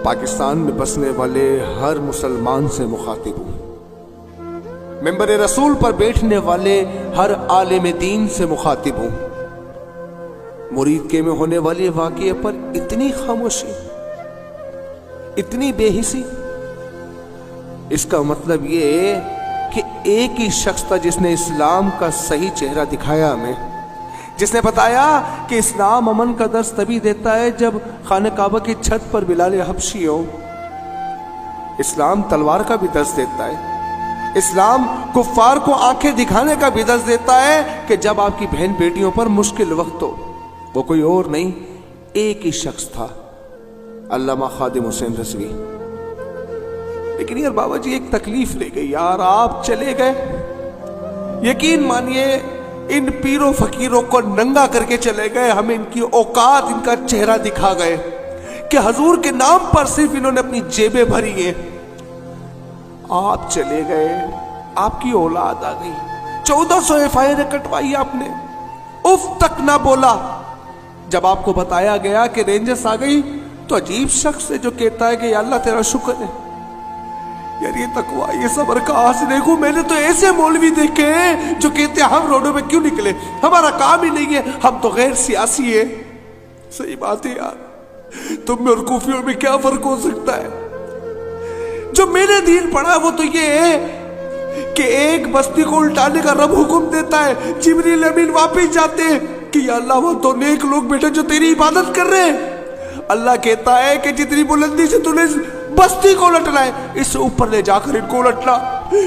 پاکستان میں بسنے والے ہر مسلمان سے مخاطب ہوں، ممبر رسول پر بیٹھنے والے ہر عالم دین سے مخاطب ہوں۔ مرید کے میں ہونے والے واقعے پر اتنی خاموشی، اتنی بے حسی، اس کا مطلب یہ کہ ایک ہی شخص تھا جس نے اسلام کا صحیح چہرہ دکھایا ہمیں، جس نے بتایا کہ اسلام امن کا درس تبھی دیتا ہے جب خانہ کعبہ کی چھت پر بلال حبشی ہو۔ اسلام تلوار کا بھی درس دیتا ہے، اسلام کفار کو آنکھیں دکھانے کا بھی درس دیتا ہے کہ جب آپ کی بہن بیٹیوں پر مشکل وقت ہو۔ وہ کوئی اور نہیں، ایک ہی شخص تھا، علامہ خادم حسین رضوی۔ لیکن یار بابا جی ایک تکلیف لے گئی یار، آپ چلے گئے، یقین مانیے ان پیروں فقیروں کو ننگا کر کے چلے گئے، ہمیں ان کی اوقات، ان کا چہرہ دکھا گئے کہ حضور کے نام پر صرف انہوں نے اپنی جیبیں بھری ہیں۔ آپ چلے گئے، آپ کی اولاد آ گئی، 1400 FIR کٹوائی آپ نے، اف تک نہ بولا۔ جب آپ کو بتایا گیا کہ رینجرز آ گئی تو عجیب شخص ہے جو کہتا ہے کہ یا اللہ تیرا شکر ہے۔ یار یہ تقوی، یہ صبر کا آس دیکھو، میں نے تو ایسے مولوی دیکھے ہیں جو کہتے ہیں ہم روڈوں پہ کیوں نکلے، ہمارا کام ہی نہیں ہے، ہم تو غیر سیاسی ہیں۔ صحیح بات ہے یار، تم میں اور کوفیوں میں کیا فرق ہو سکتا ہے؟ جو میں نے دین پڑھا وہ تو یہ ہے کہ ایک بستی کو الٹانے کا رب حکم دیتا ہے، جبریل امین واپس جاتے ہیں کہ یا اللہ وہ تو نیک لوگ بیٹھے جو تیری عبادت کر رہے ہیں۔ اللہ کہتا ہے کہ جتنی بلندی سے تو نے بستی کو لٹنا ہے، اس سے اوپر لے جا کر ان کو لٹنا۔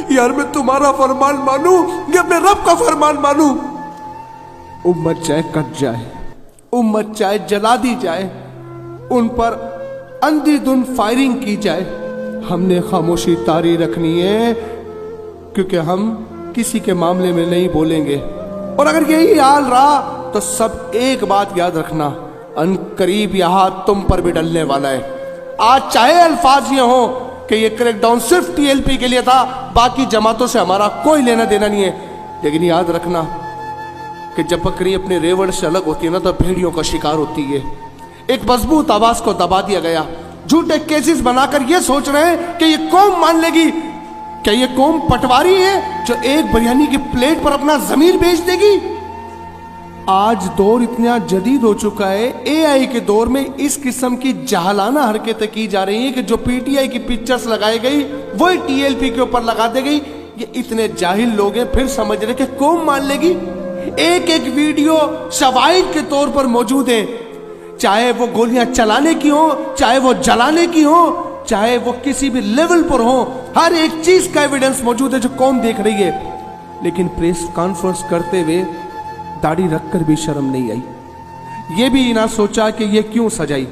یار میں تمہارا فرمان مانوں یا اپنے رب کا فرمان مانوں؟ امت چاہے کٹ جائے، امت چاہے جلا دی جائے، ان پر اندھی دن فائرنگ کی جائے، ہم نے خاموشی طاری رکھنی ہے، کیونکہ ہم کسی کے معاملے میں نہیں بولیں گے۔ اور اگر یہی حال رہا تو سب ایک بات یاد رکھنا، ان قریب یہ ہاتھ تم پر بھی ڈلنے والا ہے۔ آج چاہے الفاظ یہ ہوں کہ یہ کریک ڈاؤن صرف TLP کے لیے تھا، باقی جماعتوں سے ہمارا کوئی لینا دینا نہیں ہے، لیکن یاد رکھنا کہ جب بکری اپنے ریوڑ سے الگ ہوتی ہے نا تو بھیڑیوں کا شکار ہوتی ہے۔ ایک مضبوط آواز کو دبا دیا گیا، جھوٹے کیسز بنا کر یہ سوچ رہے ہیں کہ یہ قوم مان لے گی۔ کیا یہ قوم پٹواری ہے جو ایک بریانی کی پلیٹ پر اپنا ضمیر بیچ دے گی؟ آج دور اتنا جدید ہو چکا ہے، AI کے دور میں اس قسم کی جہلانہ حرکتیں کی جا رہی ہیں کہ جو PTI کی پکچرز لگائی گئی وہی TLP کے اوپر لگا دی گئی۔ یہ اتنے جاہل لوگ ہیں، پھر سمجھ رہے کہ قوم مان لے گی۔ ایک ایک ویڈیو شواہد کے طور پر موجود ہے، چاہے وہ گولیاں چلانے کی ہوں، چاہے وہ جلانے کی ہوں، چاہے وہ کسی بھی لیول پر ہوں، ہر ایک چیز کا ایویڈنس موجود ہے جو قوم دیکھ رہی ہے۔ لیکن پریس کانفرنس کرتے ہوئے داڑھی رکھ کر بھی شرم نہیں آئی، یہ بھی نہ سوچا کہ یہ کیوں سجائی۔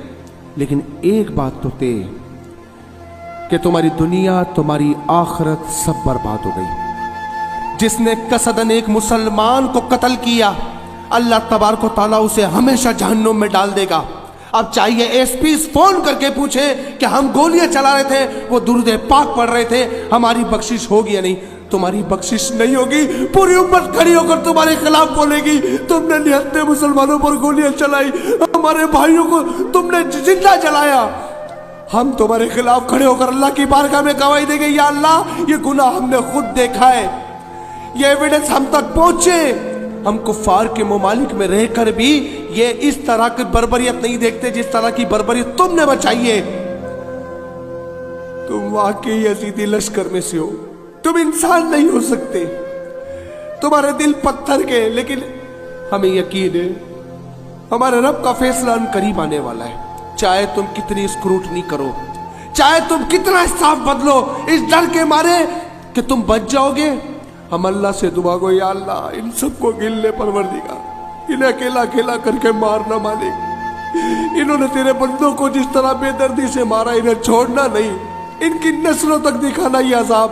لیکن ایک بات تو طے کہ تمہاری دنیا، تمہاری آخرت سب برباد ہو گئی۔ جس نے قصدن ایک مسلمان کو قتل کیا، اللہ تبارک و تعالیٰ اسے ہمیشہ جہنم میں ڈال دے گا۔ اب چاہیے ایسپیز فون کر کے پوچھے کہ ہم گولیاں چلا رہے تھے، وہ درود پاک پڑھ رہے تھے، ہماری بخشش ہوگی یا نہیں؟ تمہاری بخشش نہیں ہوگی، پوری امت کھڑی ہو کر تمہارے خلاف بولے گی، تم نے نہتے مسلمانوں پر گولیاں چلائی، ہمارے بھائیوں کو تم نے زندہ جلایا۔ ہم تمہارے خلاف کھڑے ہو کر اللہ کی بارگاہ میں گواہی دیں گے، یا اللہ یہ گناہ ہم نے خود دیکھا ہے، یہ ایویڈنس ہم تک پہنچے۔ ہم کفار کے ممالک میں رہ کر بھی یہ اس طرح کی بربریت نہیں دیکھتے جس طرح کی بربریت تم نے بچائی ہے۔ تم واقعی یزیدی لشکر میں سے ہو، تم انسان نہیں ہو سکتے، تمہارے دل پتھر کے، لیکن ہمیں یقین ہے ہمارے رب کا فیصلہ ان قریب آنے والا ہے۔ چاہے تم کتنی اسکروٹنی کرو، چاہے تم کتنا حساب بدلو، اس ڈر کے مارے کہ تم بچ جاؤ گے، ہم اللہ سے دعا گو، یا اللہ ان سب کو گن لے پروردگار، انہیں اکیلا اکیلا کر کے مارنا مالک، انہوں نے تیرے بندوں کو جس طرح بے دردی سے مارا انہیں چھوڑنا نہیں، ان کی نسلوں تک دکھانا یہ عذاب۔